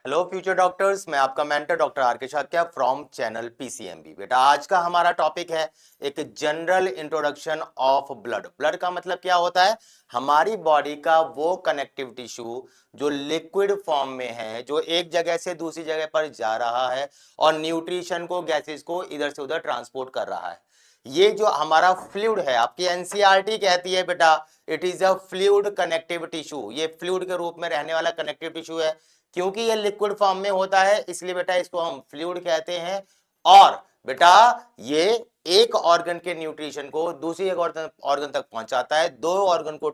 Hello future doctors, मैं आपका mentor doctor R के शाक्या फ्रॉम चैनल पीसीएमबी। बेटा आज का हमारा टॉपिक है एक general introduction of blood. Blood का मतलब क्या होता है? हमारी बॉडी का वो कनेक्टिव टिश्यू जो लिक्विड फॉर्म में है, जो एक जगह से दूसरी जगह पर जा रहा है और न्यूट्रिशन को, गैसेस को इधर से उधर ट्रांसपोर्ट कर रहा है। ये जो हमारा फ्लूइड है, आपकी एनसीईआरटी कहती है बेटा it is a fluid connective tissue. ये फ्लूइड के रूप में रहने वाला कनेक्टिव टिश्यू है। क्योंकि ये लिक्विड फॉर्म में होता है इसलिए बेटा इसको हम फ्लूइड कहते हैं। और बेटा ये एक ऑर्गन के न्यूट्रिशन को दूसरी एक ऑर्गन तक पहुंचाता है, दो ऑर्गन को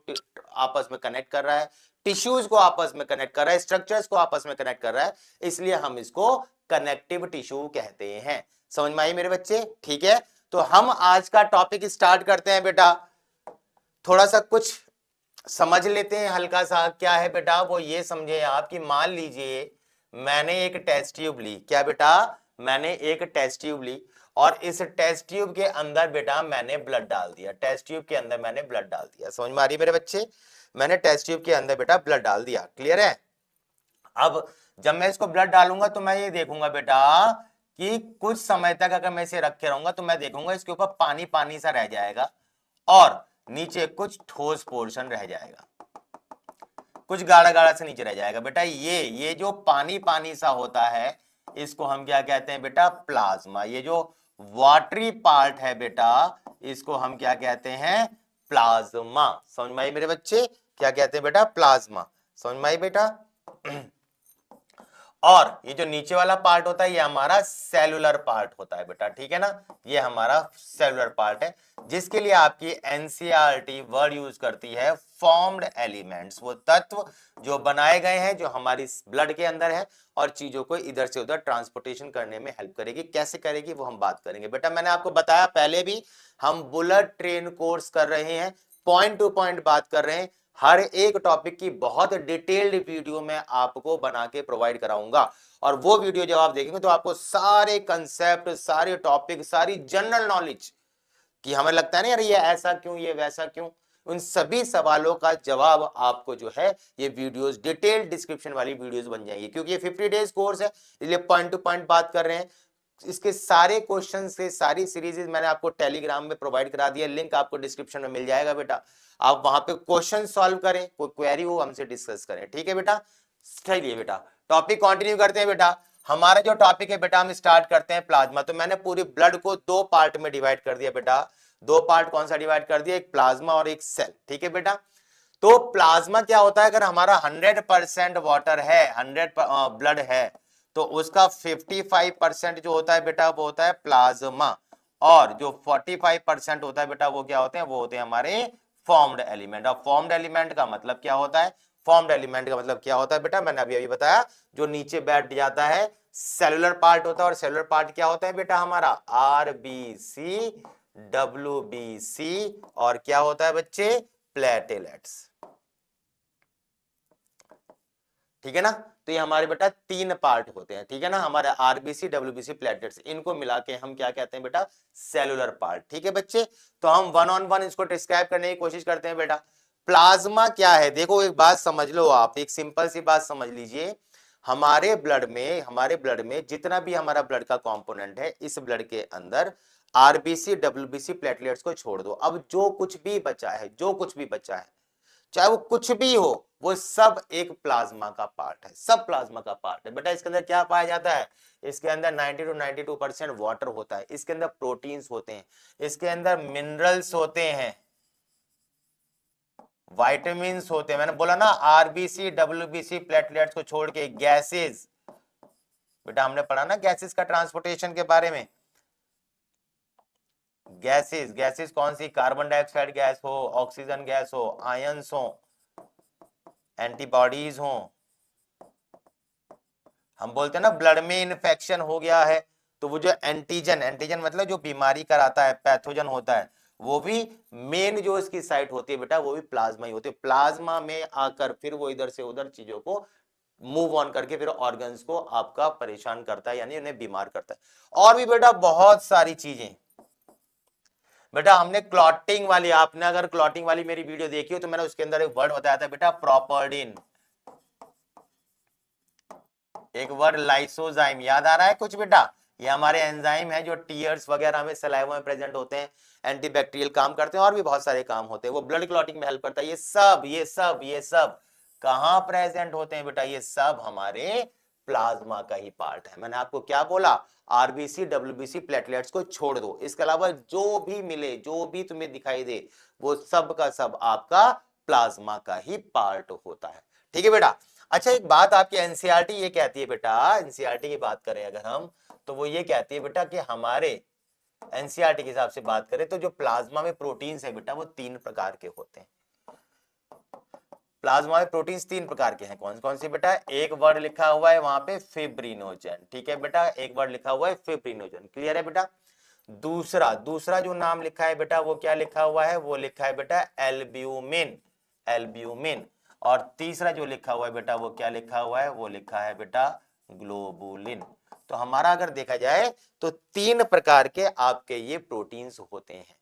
आपस में कनेक्ट कर रहा है, टिश्यूज को आपस में कनेक्ट कर रहा है, स्ट्रक्चर्स को आपस में कनेक्ट कर रहा है, इसलिए हम इसको कनेक्टिव टिश्यू कहते हैं। समझ में आई मेरे बच्चे? ठीक है, तो हम आज का टॉपिक स्टार्ट करते हैं बेटा। थोड़ा सा कुछ समझ लेते हैं हल्का सा। क्या है बेटा? वो ये समझे आप कि मान लीजिए मैंने एक टेस्ट ट्यूब ली। क्या बेटा? मैंने एक टेस्ट ट्यूब ली और इस टेस्ट ट्यूब के अंदर बेटा मैंने ब्लड डाल दिया। टेस्ट ट्यूब के अंदर मैंने ब्लड डाल दिया। समझ में आ रही मेरे बच्चे? मैंने टेस्ट ट्यूब के अंदर बेटा ब्लड डाल दिया। क्लियर है? अब जब मैं इसको ब्लड डालूंगा तो मैं ये देखूंगा बेटा कि कुछ समय तक अगर मैं इसे रखे रहूंगा तो मैं देखूंगा इसके ऊपर पानी पानी सा रह जाएगा और नीचे कुछ ठोस पोर्शन रह जाएगा, कुछ गाढ़ा गाढ़ा से नीचे रह जाएगा। बेटा ये जो पानी पानी सा होता है इसको हम क्या कहते हैं बेटा? प्लाज्मा। ये जो वाटरी पार्ट है बेटा इसको हम क्या कहते हैं? प्लाज्मा। समझ में आई मेरे बच्चे? क्या कहते हैं बेटा? प्लाज्मा। समझ में आई बेटा? और ये जो नीचे वाला पार्ट होता है ये हमारा सेलुलर पार्ट होता है बेटा। ठीक है ना? ये हमारा सेलुलर पार्ट है जिसके लिए आपकी एनसीईआरटी वर्ड यूज करती है फॉर्म्ड एलिमेंट्स। वो तत्व जो बनाए गए हैं जो हमारी ब्लड के अंदर है और चीजों को इधर से उधर ट्रांसपोर्टेशन करने में हेल्प करेगी। कैसे करेगी वो हम बात करेंगे बेटा। मैंने आपको बताया पहले भी, हम बुलेट ट्रेन कोर्स कर रहे हैं, पॉइंट टू पॉइंट बात कर रहे हैं। हर एक टॉपिक की बहुत डिटेल्ड वीडियो मैं आपको बना के प्रोवाइड कराऊंगा और वो वीडियो जब आप देखेंगे तो आपको सारे कंसेप्ट, सारे टॉपिक, सारी जनरल नॉलेज कि हमें लगता है ना यार ये ऐसा क्यों, ये वैसा क्यों, उन सभी सवालों का जवाब आपको जो है ये वीडियोस, डिटेल्ड डिस्क्रिप्शन वाली वीडियोस बन जाएंगी। क्योंकि ये 50 डेज कोर्स है इसलिए पॉइंट टू पॉइंट बात कर रहे हैं। इसके सारे क्वेश्चन से सारी सीरीज मैंने आपको टेलीग्राम में प्रोवाइड करा दिया, लिंक आपको डिस्क्रिप्शन में मिल जाएगा बेटा। आप वहां पे क्वेश्चन सॉल्व करें, कोई क्वेरी हो हमसे डिस्कस करें। ठीक है बेटा? चलिए बेटा टॉपिक कंटिन्यू करते हैं बेटा। हमारा जो टॉपिक है बेटा हम स्टार्ट करते हैं प्लाज्मा। तो मैंने पूरी ब्लड को दो पार्ट में डिवाइड कर दिया बेटा। दो पार्ट कौन सा डिवाइड कर दिया? एक प्लाज्मा और एक सेल। ठीक है बेटा? तो प्लाज्मा क्या होता है? अगर हमारा 100% वाटर है, 100 ब्लड है तो उसका 55% जो होता है बेटा वो होता है प्लाज्मा और जो 45% होता है बेटा वो क्या होते हैं? वो होते हैं हमारे फॉर्म्ड एलिमेंट। और फॉर्म्ड एलिमेंट का मतलब क्या होता है? फॉर्म्ड एलिमेंट का मतलब क्या होता है बेटा? मैंने अभी बताया, जो नीचे बैठ जाता है सेलुलर पार्ट होता है। और सेलुलर पार्ट क्या होता है बेटा? हमारा आरबीसी, डब्ल्यूबीसी और क्या होता है बच्चे? प्लेटलेट्स। ठीक है ना? तो ये हमारे बेटा तीन पार्ट होते हैं। ठीक है ना? हमारे आरबीसी, डब्ल्यूबीसी, प्लेटलेट्स, इनको मिला के हम क्या कहते हैं बेटा? Cellular part. ठीक है बच्चे? तो हम वन ऑन वन इसको डिस्क्राइब करने की कोशिश करते हैं बेटा। प्लाज्मा क्या है? देखो एक बात समझ लो, आप एक सिंपल सी बात समझ लीजिए। हमारे ब्लड में जितना भी हमारा ब्लड का कंपोनेंट है, इस ब्लड के अंदर आरबीसी, डब्ल्यूबीसी, प्लेटलेट्स को छोड़ दो, अब जो कुछ भी बचा है, जो कुछ भी बचा है, चाहे वो कुछ भी हो, वो सब एक प्लाज्मा का पार्ट है। सब प्लाज्मा का पार्ट है बेटा। इसके अंदर क्या पाया जाता है? इसके अंदर 90 to 92% वाटर होता है। इसके अंदर प्रोटीन्स होते हैं, इसके अंदर मिनरल्स होते हैं, वाइटामिन्स होते हैं। मैंने बोला ना आरबीसी, डब्ल्यूबीसी, प्लेटलेट्स को छोड़ के गैसेस। बेटा हमने पढ़ा ना गैसेस का ट्रांसपोर्टेशन के बारे में। गैसेस, गैसेस कौन सी? कार्बन डाइऑक्साइड गैस हो, ऑक्सीजन गैस हो, आयंस हो, एंटीबॉडीज हो। हम बोलते हैं ना ब्लड में इन्फेक्शन हो गया है तो वो जो एंटीजन, एंटीजन मतलब जो बीमारी कराता है, पैथोजन होता है, वो भी मेन जो इसकी साइट होती है बेटा वो भी प्लाज्मा ही होती है। प्लाज्मा में आकर फिर वो इधर से उधर चीजों को मूव ऑन करके फिर ऑर्गन्स को आपका परेशान करता है, यानी उन्हें बीमार करता है। और भी बेटा बहुत सारी चीजें। बेटा हमने क्लॉटिंग वाली, आपने अगर क्लॉटिंग वाली मेरी वीडियो देखी हो तो मैंने उसके अंदर एक वर्ड बताया था बेटा, प्रॉपर्डिन। एक वर्ड लाइसोजाइम, याद आ रहा है कुछ बेटा? ये हमारे एंजाइम है जो टीयर्स वगैरह में, सलाइवा में प्रेजेंट होते हैं, एंटीबैक्टीरियल काम करते हैं और भी बहुत सारे काम होते हैं, वो ब्लड क्लॉटिंग में हेल्प करता है। ये सब कहां प्रेजेंट होते हैं बेटा? ये सब हमारे प्लाज्मा का ही पार्ट है। मैंने आपको क्या बोला? आरबीसी, डब्ल्यूबीसी, प्लेटलेट्स को छोड़ दो, इसके अलावा जो भी मिले, जो भी तुम्हें दिखाई दे, वो सब का सब आपका प्लाज्मा का ही पार्ट होता है। ठीक है बेटा? अच्छा, एक बात आपकी एनसीईआरटी ये कहती है बेटा, एनसीईआरटी की बात करें अगर हम, तो वो ये कहती है बेटा कि हमारे एनसीईआरटी के हिसाब से बात करें तो जो प्लाज्मा में प्रोटीन्स है बेटा वो 3 प्रकार के होते हैं। प्लाज्मा में प्रोटीन्स 3 प्रकार के हैं। कौन कौन से बेटा? एक वर्ड लिखा हुआ है वहां पे फिब्रिनोजन, ठीक है बेटा, एक वर्ड लिखा हुआ है फिब्रिनोजन, क्लियर है बेटा? दूसरा जो नाम लिखा है बेटा वो क्या लिखा हुआ है? वो लिखा है बेटा एल्ब्यूमिन, एल्ब्यूमिन। और तीसरा जो लिखा हुआ है बेटा वो क्या लिखा हुआ है? वो लिखा है बेटा ग्लोबुलिन। तो हमारा अगर देखा जाए तो 3 प्रकार के आपके ये प्रोटीन्स होते हैं,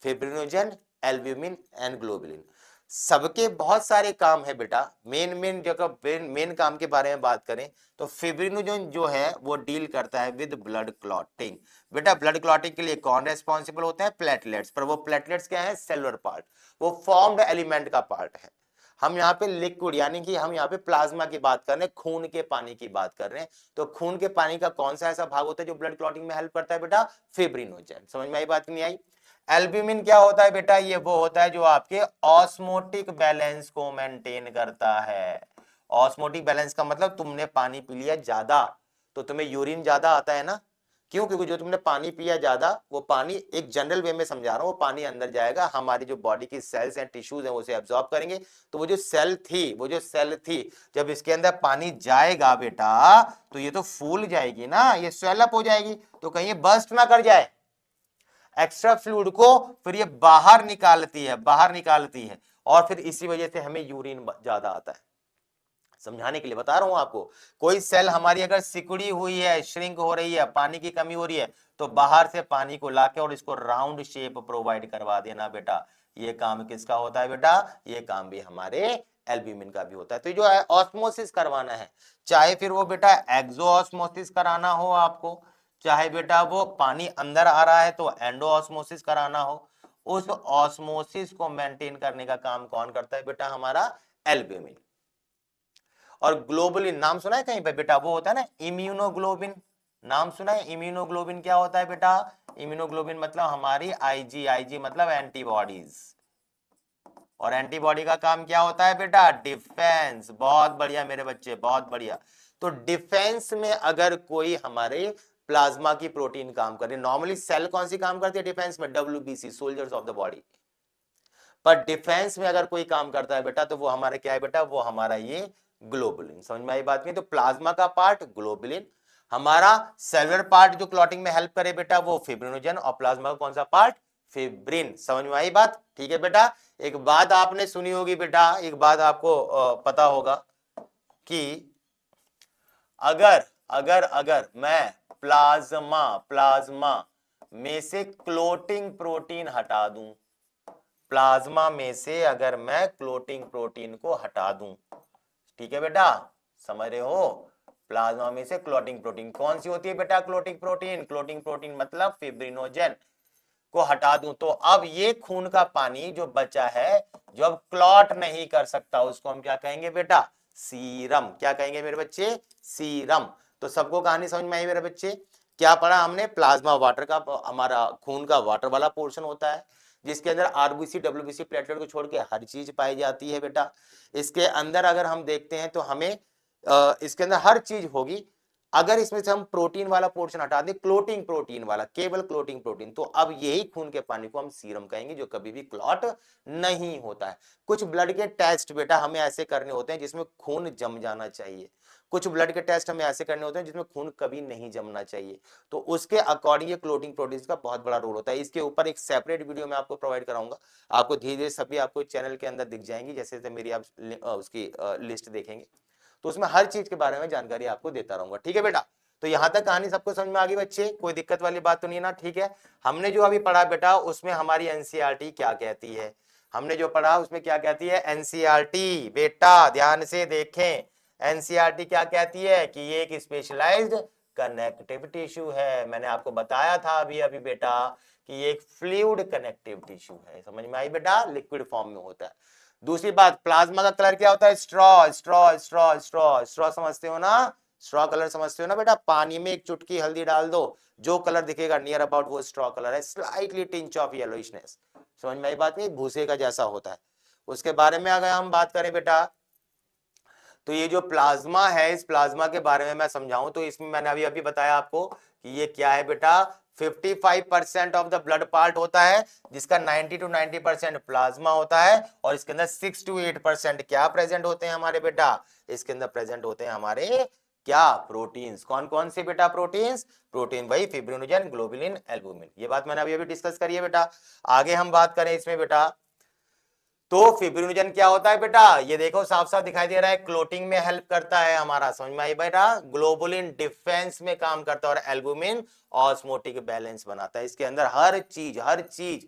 फिब्रिनोजन, एल्ब्यूमिन एंड ग्लोबुलिन। सबके बहुत सारे काम है बेटा। मेन काम के बारे में बात करें तो फिब्रिनोजन जो है वो डील करता है विद ब्लड क्लॉटिंग। बेटा ब्लड क्लॉटिंग के लिए कौन रेस्पॉन्सिबल होते हैं? प्लेटलेट्स। पर वो प्लेटलेट्स क्या है? सेलुलर पार्ट, वो फॉर्म्ड एलिमेंट का पार्ट है। हम यहाँ पे लिक्विड यानी कि हम यहाँ पे प्लाज्मा की बात कर रहे हैं, खून के पानी की बात कर रहे हैं। तो खून के पानी का कौन सा ऐसा भाग होता है जो ब्लड क्लॉटिंग में हेल्प करता है बेटा? फिब्रिनोजन। समझ में आई बात? नहीं आई? एल्ब्यूमिन क्या होता है बेटा? ये वो होता है जो आपके ऑस्मोटिक बैलेंस को मेंटेन करता है। ऑस्मोटिक बैलेंस का मतलब तुमने पानी पी लिया ज्यादा तो तुम्हें यूरिन ज्यादा आता है ना? क्यों? क्योंकि जो तुमने पानी पिया ज्यादा, वो पानी एक जनरल वे में समझा रहा हूं, वो पानी अंदर जाएगा, हमारी जो बॉडी की सेल्स हैं, टिश्यूज हैं, उसे एब्जॉर्ब करेंगे। तो वो जो सेल थी जब इसके अंदर पानी जाएगा बेटा तो ये तो फूल जाएगी ना, ये स्वेलअप हो जाएगी, तो कहीं ये बर्स्ट ना कर जाए एक्स्ट्रा फ्लूइड को, फिर ये बाहर निकालती है और फिर इसी वजह से हमें यूरिन ज्यादा आता है। समझाने के लिए बता रहा हूं आपको। कोई सेल हमारी अगर सिकुड़ी हुई है, श्रिंक हो रही है, पानी की कमी हो रही है, तो बाहर से पानी को लाके और इसको राउंड शेप प्रोवाइड करवा देना बेटा। ये काम किसका होता है बेटा? ये काम भी हमारे एल्ब्यूमिन का भी होता है। तो जो है ऑस्मोसिस करवाना है, चाहे फिर वो बेटा एक्सो ऑस्मोसिस कराना हो आपको, चाहे बेटा वो पानी अंदर आ रहा है तो एंडो ऑस्मोसिस कराना हो, उस ऑस्मोसिस को मेंटेन करने का काम कौन करता है बेटा? हमारा एल्ब्यूमिन। और ग्लोबुलिन नाम सुना है कहीं पे बेटा? वो होता है ना इम्यूनोग्लोबिन, नाम सुना है? इम्यूनोग्लोबिन क्या होता है बेटा? इम्यूनोग्लोबिन मतलब हमारी आईजी मतलब एंटीबॉडीज। और एंटीबॉडी का काम क्या होता है बेटा? डिफेंस। बहुत बढ़िया मेरे बच्चे, बहुत बढ़िया। तो डिफेंस में अगर कोई हमारे प्लाज्मा की प्रोटीन काम करे, नॉर्मली सेल कौन सी काम करती है डिफेंस में? WBC, soldiers of the body. पर डिफेंस में अगर कोई काम करता है बेटा तो वो हमारा क्या है बेटा? वो हमारा ये ग्लोबुलिन। समझ में आई बात नहीं? तो प्लाज्मा का पार्ट ग्लोबुलिन, हमारा सेलुलर पार्ट जो क्लॉटिंग में हेल्प करे बेटा वो फिब्रिनोजन, और प्लाज्मा का कौन सा पार्ट? फिब्रिन। समझ में आई बात? ठीक है बेटा। एक बात आपने सुनी होगी बेटा, एक बात आपको पता होगा कि अगर अगर अगर मैं प्लाज्मा में से क्लोटिंग प्रोटीन हटा दूं, प्लाज्मा में से अगर मैं क्लोटिंग प्रोटीन को हटा दूं, ठीक है बेटा, समझ रहे हो? प्लाज्मा में से क्लोटिंग प्रोटीन कौन सी होती है बेटा? क्लोटिंग प्रोटीन मतलब फिब्रिनोजन को हटा दूं, तो अब ये खून का पानी जो बचा है, जो अब क्लॉट नहीं कर सकता, उसको हम क्या कहेंगे बेटा? सीरम। क्या कहेंगे मेरे बच्चे? सीरम। तो सबको कहानी समझ में आई मेरे बच्चे? क्या पढ़ा हमने? प्लाज्मा वाटर का, हमारा खून का वाटर वाला पोर्शन होता है जिसके अंदर आरबीसी, डब्ल्यूबीसी, प्लेटलेट को छोड़ के हर चीज पाई जाती है बेटा। इसके अंदर अगर हम देखते हैं तो हमें इसके अंदर हर चीज होगी। अगर इसमें से हम प्रोटीन वाला पोर्शन हटा दें, क्लोटिंग प्रोटीन वाला, केवल क्लोटिंग प्रोटीन, तो अब यही खून के पानी को हम सीरम कहेंगे जो कभी भी क्लॉट नहीं होता है। कुछ ब्लड के टेस्ट बेटा हमें ऐसे करने होते हैं जिसमें खून जम जाना चाहिए, कुछ ब्लड के टेस्ट हमें ऐसे करने होते हैं जिसमें खून कभी नहीं जमना चाहिए। तो उसके अकॉर्डिंग ये क्लोटिंग प्रोटीन का बहुत बड़ा रोल होता है। इसके ऊपर एक सेपरेट वीडियो मैं आपको प्रोवाइड कराऊंगा, आपको धीरे धीरे सभी आपको चैनल के अंदर दिख जाएंगी, जैसे जैसे मेरी आप उसकी लिस्ट देखेंगे तो उसमें हर चीज के बारे में जानकारी आपको देता रहूंगा। ठीक है बेटा? तो यहां तक कहानी सबको समझ में आ गई बच्चे? कोई दिक्कत वाली बात तो नहीं ना? ठीक है। हमने जो अभी पढ़ा बेटा उसमें हमारी एनसीईआरटी क्या कहती है, हमने जो पढ़ा उसमें क्या कहती है एनसीईआरटी? बेटा ध्यान से देखें, एनसीईआरटी क्या कहती है कि ये एक स्पेशलाइज्ड कनेक्टिव टिश्यू है। मैंने आपको बताया था अभी अभी बेटा कि ये एक फ्लूइड कनेक्टिव टिश्यू है। समझ में आई बेटा, लिक्विड फॉर्म में होता है। दूसरी बात, प्लाज्मा का कलर क्या होता है? Straw straw straw straw straw समझते हो ना? स्ट्रॉ कलर समझते हो ना बेटा? पानी में एक चुटकी हल्दी डाल दो, जो कलर दिखेगा नियर अबाउट वो स्ट्रॉ कलर है, स्लाइटली टिंच ऑफ येलोइशनेस। समझ में आई बात नहीं? भूसे का जैसा होता है। उसके बारे में अगर हम बात करें बेटा, तो ये जो प्लाज्मा है, इस प्लाज्मा के बारे में मैं समझाऊं तो इसमें मैंने अभी अभी बताया आपको कि ये क्या है बेटा, 55% ऑफ द ब्लड पार्ट होता है, जिसका 90 to 90% प्लाज्मा होता है, और इसके अंदर 6 to 8% क्या प्रेजेंट होते हैं हमारे बेटा? इसके अंदर प्रेजेंट होते हैं हमारे क्या? प्रोटीन्स। कौन कौन से बेटा प्रोटीन्स? प्रोटीन भाई फिब्रिनोजन, ग्लोबुलिन, एल्बुमिन। ये बात मैंने अभी अभी डिस्कस करी है बेटा। आगे हम बात करें इसमें बेटा, तो फिब्रिनोजन क्या होता है बेटा? ये देखो साफ साफ दिखाई दे रहा है, क्लोटिंग में हेल्प करता है हमारा। समझ में आई बेटा? ग्लोबुलिन डिफेंस में काम करता है, और एल्बुमिन ऑस्मोटिक बैलेंस बनाता है। इसके अंदर हर चीज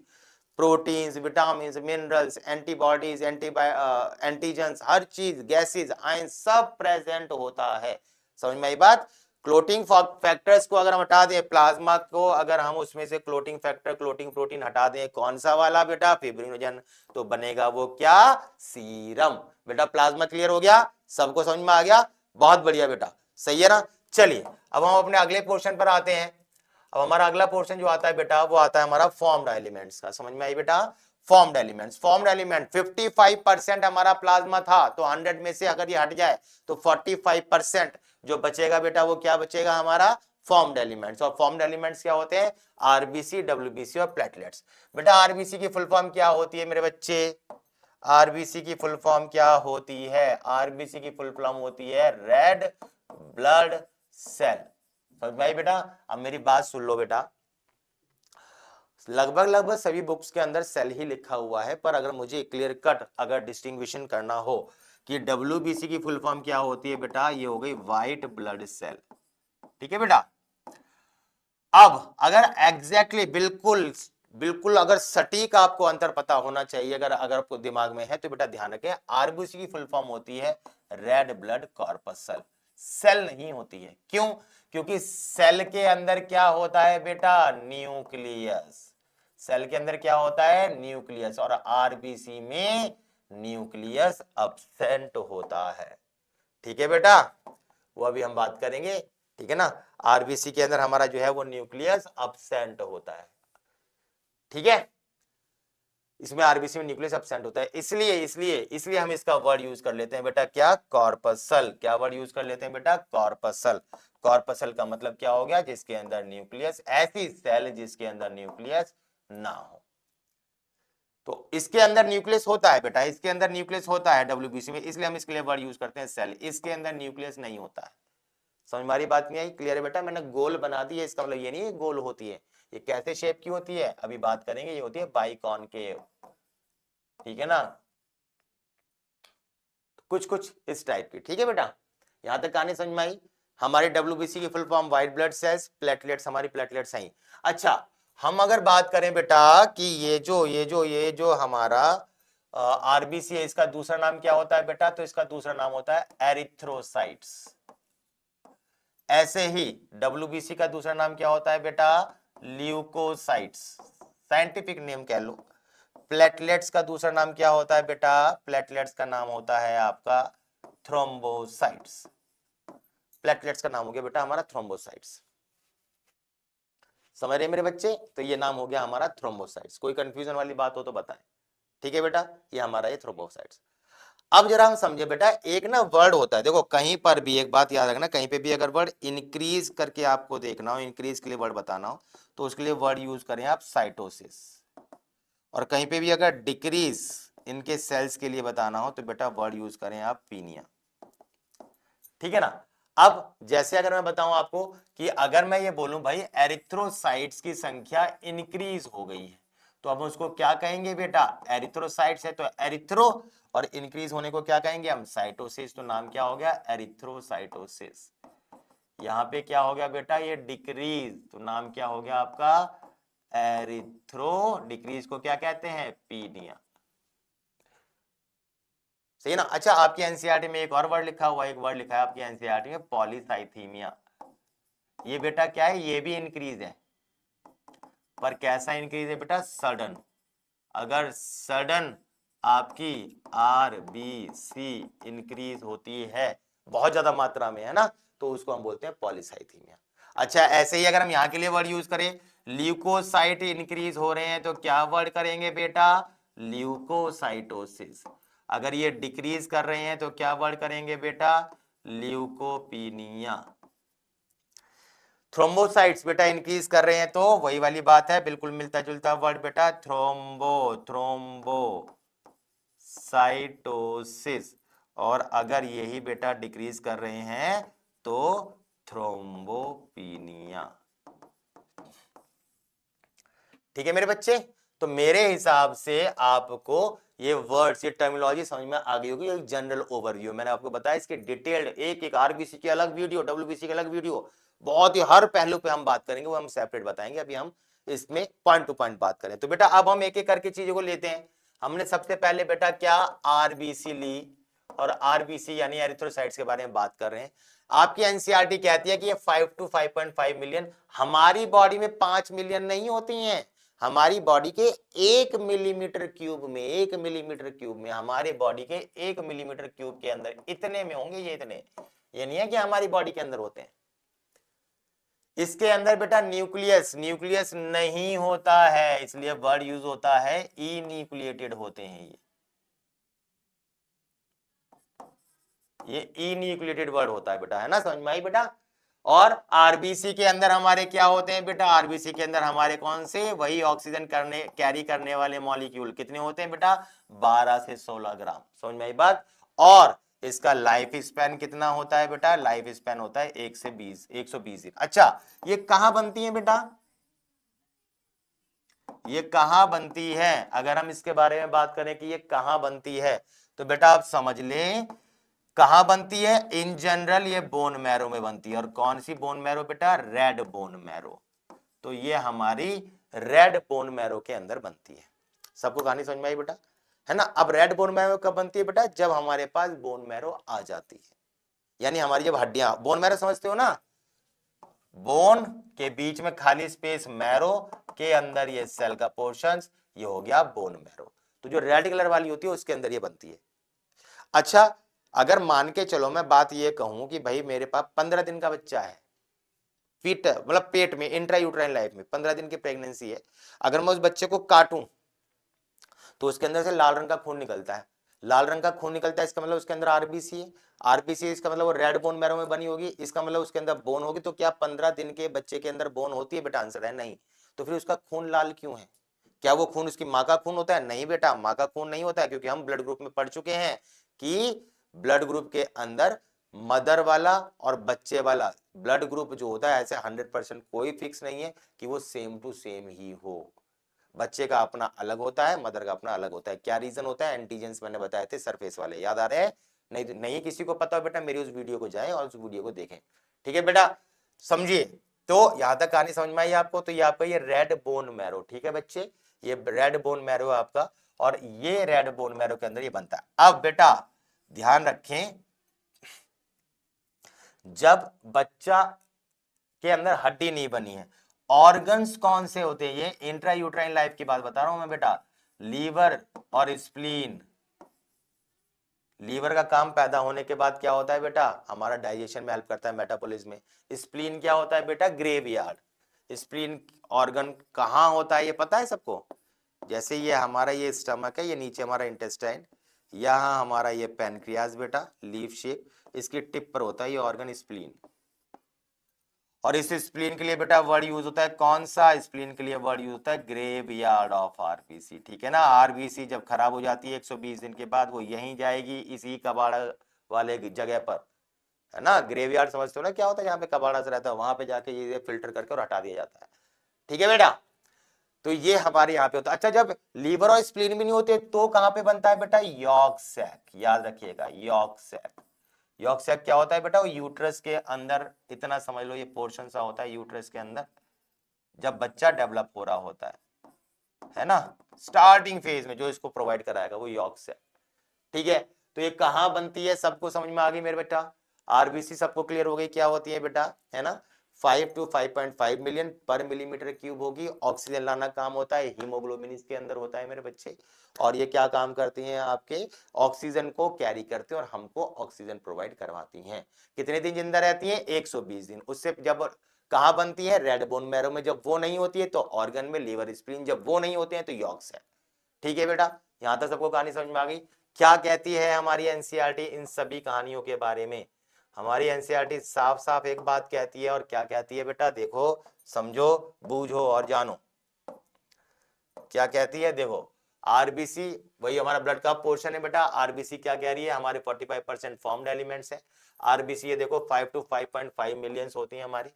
proteins, vitamins, minerals, antibodies, antigens, हर चीज, गैसेस, आयन, सब प्रेजेंट होता है। समझ में आई बात? क्लोटिंग फैक्टर्स को अगर हम हटा दें, प्लाज्मा को अगर हम उसमें से क्लोटिंग फैक्टर, क्लोटिंग प्रोटीन हटा दें, कौन सा वाला बेटा? फिब्रिनोजन, तो बनेगा वो क्या? सीरम। बेटा प्लाज्मा क्लियर हो गया? सबको समझ में आ गया? बहुत बढ़िया बेटा, सही है ना? चलिए अब हम अपने अगले पोर्शन पर आते हैं। अब हमारा अगला पोर्शन जो आता है बेटा, वो आता है हमारा फॉर्म्ड एलिमेंट्स का। समझ में आई बेटा? फॉर्म्ड एलिमेंट्स, फॉर्म्ड एलिमेंट 55% हमारा प्लाज्मा था, तो 100 में से अगर ये हट जाए तो 45% जो बचेगा बेटा, वो क्या बचेगा हमारा? Formed elements. और फॉर्म्ड एलिमेंट्स क्या होते हैं? आरबीसी, डब्ल्यूबीसी और प्लेटलेट्स। बेटा आरबीसी की फुल फॉर्म क्या होती है मेरे बच्चे? आरबीसी की फुल फॉर्म क्या होती है? आरबीसी की फुल फॉर्म होती है रेड ब्लड सेल। समझ में आई बेटा? अब मेरी बात सुन लो बेटा, लगभग सभी बुक्स के अंदर सेल ही लिखा हुआ है, पर अगर मुझे क्लियर कट अगर डिस्टिंग्विशन करना हो कि डब्ल्यूबीसी की फुल फॉर्म क्या होती है बेटा, ये हो गई व्हाइट ब्लड सेल। ठीक है बेटा? अब अगर एग्जैक्टली बिल्कुल बिल्कुल अगर सटीक आपको अंतर पता होना चाहिए, अगर आपको दिमाग में है तो बेटा ध्यान रखें, आरबीसी की फुल फॉर्म होती है रेड ब्लड कॉर्पसल। सेल नहीं होती है। क्यों? क्योंकि सेल के अंदर क्या होता है बेटा? न्यूक्लियस। सेल के अंदर क्या होता है? न्यूक्लियस। और आरबीसी में न्यूक्लियस अब्सेंट होता है। ठीक है बेटा? वो अभी हम बात करेंगे। ठीक है ना? आरबीसी के अंदर हमारा जो है वो न्यूक्लियस अब्सेंट होता है। ठीक है? इसमें आरबीसी में न्यूक्लियस एब्सेंट होता है, इसलिए इसलिए इसलिए हम इसका वर्ड यूज कर लेते हैं बेटा क्या? कॉर्पसल। क्या वर्ड यूज कर लेते हैं बेटा? कॉर्पसल। कॉर्पसल का मतलब क्या हो गया? जिसके अंदर न्यूक्लियस, ऐसी सेल जिसके अंदर न्यूक्लियस ना हो। तो इसके अंदर न्यूक्लियस होता है बेटा, इसके अंदर न्यूक्लियस होता है डब्ल्यूबीसी में, इसलिए हम इसके लिए वर्ड यूज करते हैं सेल। इसके अंदर न्यूक्लियस नहीं होता है। समझ में आ रही बात नहीं आई? क्लियर है बेटा? मैंने गोल बना दी है, इसका मतलब ये नहीं है गोल होती है। ये कैसे शेप की होती है अभी बात करेंगे। ये होती है बाइकॉनकेव। ठीक है ना? कुछ कुछ इस टाइप की। ठीक है बेटा? यहां तक कहानी समझ में आई? हमारे डब्ल्यूबीसी की full form white blood cells, platelets हमारी प्लेटलेट्स हैं। अच्छा, हम अगर बात करें बेटा कि ये जो हमारा आरबीसी है, इसका दूसरा नाम क्या होता है बेटा? तो इसका दूसरा नाम होता है एरिथ्रोसाइट्स। ऐसे ही डब्ल्यूबीसी का दूसरा नाम क्या होता है बेटा? ल्यूकोसाइट्स, साइंटिफिक नेम कह लो। प्लेटलेट्स का दूसरा नाम क्या होता है बेटा? प्लेटलेट्स का नाम होता है आपका थ्रोम्बोसाइट्स। प्लेटलेट्स का नाम हो गया बेटा हमारा थ्रोम्बोसाइट्स। समझ रहे मेरे बच्चे? तो ये नाम हो गया हमारा थ्रोम्बोसाइट्स। कोई कंफ्यूजन वाली बात हो तो बताएं। ठीक है बेटा? ये हमारा ये थ्रोम्बोसाइट्स। अब जरा हम समझे बेटा, एक ना वर्ड होता है, देखो कहीं पर भी एक बात याद रखना, कहीं पे भी अगर वर्ड इंक्रीज करके आपको देखना हो, इंक्रीज के लिए वर्ड बताना हो, तो उसके लिए वर्ड यूज करें आप साइटोसिस। और कहीं पे भी अगर डिक्रीज इनके सेल्स के लिए बताना हो तो बेटा वर्ड यूज करें आप पीनिया। ठीक है ना? अब जैसे अगर मैं बताऊं आपको कि अगर मैं ये बोलूं भाई एरिथ्रोसाइट्स की संख्या इंक्रीज हो गई है, तो अब उसको क्या कहेंगे बेटा? एरिथ्रोसाइट्स है तो एरिथ्रो, और इंक्रीज होने को क्या कहेंगे हम? साइटोसिस। तो नाम क्या हो गया? एरिथ्रोसाइटोसिस। यहां पे क्या हो गया बेटा? ये डिक्रीज, तो नाम क्या हो गया आपका? एरिथ्रो। डिक्रीज को क्या कहते हैं? पीनिया। सही है ना। अच्छा, आपकी एनसीईआरटी में एक और वर्ड लिखा हुआ है, एक वर्ड लिखा है आपकी एनसीईआरटी में, पॉलीसाइथीमिया। ये बेटा क्या है, ये भी इंक्रीज है, पर कैसा इंक्रीज है बेटा, सडन। अगर सडन आपकी आरबीसी इंक्रीज होती है बहुत ज्यादा मात्रा में, है ना, तो उसको हम बोलते हैं पॉलीसाइथीमिया। अच्छा, ऐसे ही अगर हम यहाँ के लिए वर्ड यूज करें, ल्यूकोसाइट इंक्रीज हो रहे हैं, तो क्या वर्ड करेंगे बेटा, ल्यूकोसाइटोसिस। अगर ये डिक्रीज कर रहे हैं तो क्या वर्ड करेंगे बेटा, ल्यूकोपीनिया। थ्रोम्बोसाइट्स बेटा इंक्रीज कर रहे हैं तो वही वाली बात है, बिल्कुल मिलता जुलता वर्ड बेटा, थ्रोम्बोसाइटोसिस। और अगर यही बेटा डिक्रीज कर रहे हैं तो थ्रोम्बोपीनिया। ठीक है मेरे बच्चे, तो मेरे हिसाब से आपको ये वर्ड्स, ये टर्मिनोलॉजी समझ में आ गई होगी। एक जनरल ओवरव्यू मैंने आपको बताया, इसके डिटेल्ड एक एक आरबीसी की अलग वीडियो, डब्ल्यूबीसी की अलग वीडियो, बहुत ही हर पहलू पे हम बात करेंगे, वो हम सेपरेट बताएंगे। अभी हम इसमें पॉइंट टू पॉइंट बात करें तो बेटा अब हम एक एक करके चीजों को लेते हैं। हमने सबसे पहले बेटा क्या आरबीसी ली, और आरबीसी यानी एरिथ्रोसाइट्स के बारे में बात कर रहे हैं। आपकी एनसीईआरटी कहती है कि ये 5 to 5.5 मिलियन, हमारी बॉडी में 5 मिलियन नहीं होती हैं। हमारी बॉडी के 1 मिलीमीटर क्यूब में, 1 मिलीमीटर क्यूब में, हमारे बॉडी के 1 मिलीमीटर क्यूब के अंदर इतने में होंगे ये, इतने। ये नहीं है कि हमारी बॉडी के अंदर होते हैं। इसके अंदर बेटा न्यूक्लियस, न्यूक्लियस नहीं होता है, इसलिए वर्ड यूज होता है इन्यूक्लिएटेड होते हैं ये इन्यूक्लिएटेड वर्ड होता है बेटा, है ना, समझ में आई बेटा। और आरबीसी के अंदर हमारे क्या होते हैं बेटा, आरबीसी के अंदर हमारे कौन से, वही ऑक्सीजन कैरी करने वाले मॉलिक्यूल कितने होते हैं बेटा, 12 से 16 ग्राम। समझ में आई बात। और इसका लाइफ स्पैन कितना होता है बेटा, लाइफ स्पैन होता है 1 से 120 दिन। अच्छा, ये कहां बनती है बेटा, ये कहां बनती है, अगर हम इसके बारे में बात करें कि ये कहां बनती है, तो बेटा आप समझ लें कहां बनती है। इन जनरल ये बोन मैरो में बनती है, और कौन सी बोन मैरो बेटा, रेड बोन मैरो। तो ये हमारी रेड बोन मैरो के अंदर बनती है। सबको कहानी समझ में आई बेटा, है ना। अब रेड बोन मैरो कब बनती है बेटा, जब हमारे पास बोन मैरो आ जाती है, यानी हमारी जब हड्डियां, बोन मैरो समझते हो ना, बोन के बीच में खाली स्पेस, मैरो के अंदर ये सेल का पोर्शन, ये हो गया बोन मैरो। तो जो रेड कलर वाली होती है उसके अंदर ये बनती है। अच्छा, अगर मान के चलो मैं बात ये कहूं कि भाई मेरे पास 15 दिन का बच्चा है, फीट मतलब पेट में, इंट्रा यूट्राइन लाइफ में 15 दिन की प्रेगनेंसी है, अगर मैं उस बच्चे को काटूं तो उसके अंदर से लाल रंग का खून निकलता है, लाल रंग का खून निकलता है, इसका मतलब उसके अंदर आरबीसी है, आरबीसी इसका मतलब वो रेड बोन मैरो में बनी होगी, इसका मतलब उसके अंदर बोन होगी। तो क्या 15 दिन के बच्चे के अंदर बोन होती है बेटा, आंसर है नहीं। तो फिर उसका खून लाल क्यों है, क्या वो खून उसकी माँ का खून होता है, नहीं बेटा, माँ का खून नहीं होता है, क्योंकि हम ब्लड ग्रुप में पढ़ चुके हैं कि ब्लड ग्रुप के अंदर मदर वाला और बच्चे वाला ब्लड ग्रुप जो होता है, ऐसे 100% कोई फिक्स नहीं है कि वो सेम टू सेम ही हो। बच्चे का अपना अलग होता है, मदर का अपना अलग होता है। क्या रीजन होता है, एंटीजेंस मैंने बताए थे सरफेस वाले, याद आ रहे हैं, नहीं नहीं किसी को पता हो बेटा मेरी उस वीडियो को जाए और उस वीडियो को देखें। ठीक है बेटा, समझिए। तो यहां तक कहानी समझ में आई आपको, तो ये आपका ये रेड बोन मैरो, ठीक है बच्चे, ये रेड बोन मैरो आपका, और ये रेड बोन मैरो के अंदर ये बनता है। अब बेटा ध्यान रखें, जब बच्चा के अंदर हड्डी नहीं बनी है, ऑर्गन्स कौन से होते हैं, ये इंट्रा यूट्राइन लाइफ की बात बता रहा हूं मैं बेटा, लीवर और स्प्लीन। लीवर का काम पैदा होने के बाद क्या होता है बेटा, हमारा डाइजेशन में हेल्प करता है, मेटाबॉलिज्म में। स्प्लीन क्या होता है बेटा, ग्रेवयार्ड। स्प्लीन ऑर्गन कहां होता है ये पता है सबको, जैसे ये हमारा ये स्टमक है, ये नीचे हमारा इंटेस्टाइन, यहां हमारा ये पैनक्रियाज बेटा, लीफ शेप, इसकी टिप पर होता है ये ऑर्गन स्प्लीन। और इस स्प्लीन के लिए बेटा वर्ड यूज होता है कौन सा, स्प्लीन के लिए वर्ड यूज होता है ग्रेवयार्ड ऑफ आरबीसी। ठीक है ना, आरबीसी जब खराब हो जाती है 120 दिन के बाद, वो यहीं जाएगी इसी कबाड़ा वाले जगह पर, है ना। ग्रेवयार्ड समझते हो ना क्या होता है, जहाँ पे कबाड़ा से रहता है वहां पे जाके ये फिल्टर करके और हटा दिया जाता है। ठीक है बेटा, तो ये हमारे यहाँ पे होता है। अच्छा, जब लीवर और स्प्लीन भी नहीं होते तो कहां पे बनता है बेटा, यॉर्क सैक, याद रखिएगा यॉर्क सैक। यॉर्क सैक क्या होता है बेटा, वो यूट्रस के अंदर, इतना समझ लो ये पोर्शन सा होता है यूट्रस के अंदर, जब बच्चा डेवलप हो रहा होता है ना, स्टार्टिंग फेज में जो इसको प्रोवाइड कराएगा वो यॉर्क सैक। ठीक है, तो ये कहाँ बनती है, सबको समझ में आ गई मेरे बेटा। आरबीसी सबको क्लियर हो गई क्या होती है बेटा, है ना। 5 to 5.5 मिलियन पर मिलीमीटर क्यूब होगी। ऑक्सीजन लाना काम होता है, हीमोग्लोबिन इसके अंदर होता है मेरे बच्चे। और ये क्या काम करती हैं, आपके ऑक्सीजन को कैरी करते हैं और हमको ऑक्सीजन प्रोवाइड करवाती हैं। कितने दिन जिंदा रहती हैं, 120 दिन। उससे जब कहाँ बनती है, रेड बोन मैरो में। जब वो नहीं होती है तो ऑर्गन में, लीवर स्प्लीन। जब वो नहीं होते हैं तो यॉक्स है। ठीक है बेटा, यहां तक सबको कहानी समझ में आ गई। क्या कहती है हमारी एनसीईआरटी इन सभी कहानियों के बारे में। हमारी एनसीईआरटी साफ साफ एक बात कहती है, और क्या कहती है बेटा, देखो समझो बूझो और जानो। क्या कहती है, देखो आरबीसी वही हमारा ब्लड का पोर्शन है बेटा। आरबीसी क्या कह रही है, हमारे 45% फॉर्म्ड एलिमेंट्स है। आरबीसी ये देखो 5 to 5.5 मिलियंस होती है हमारी।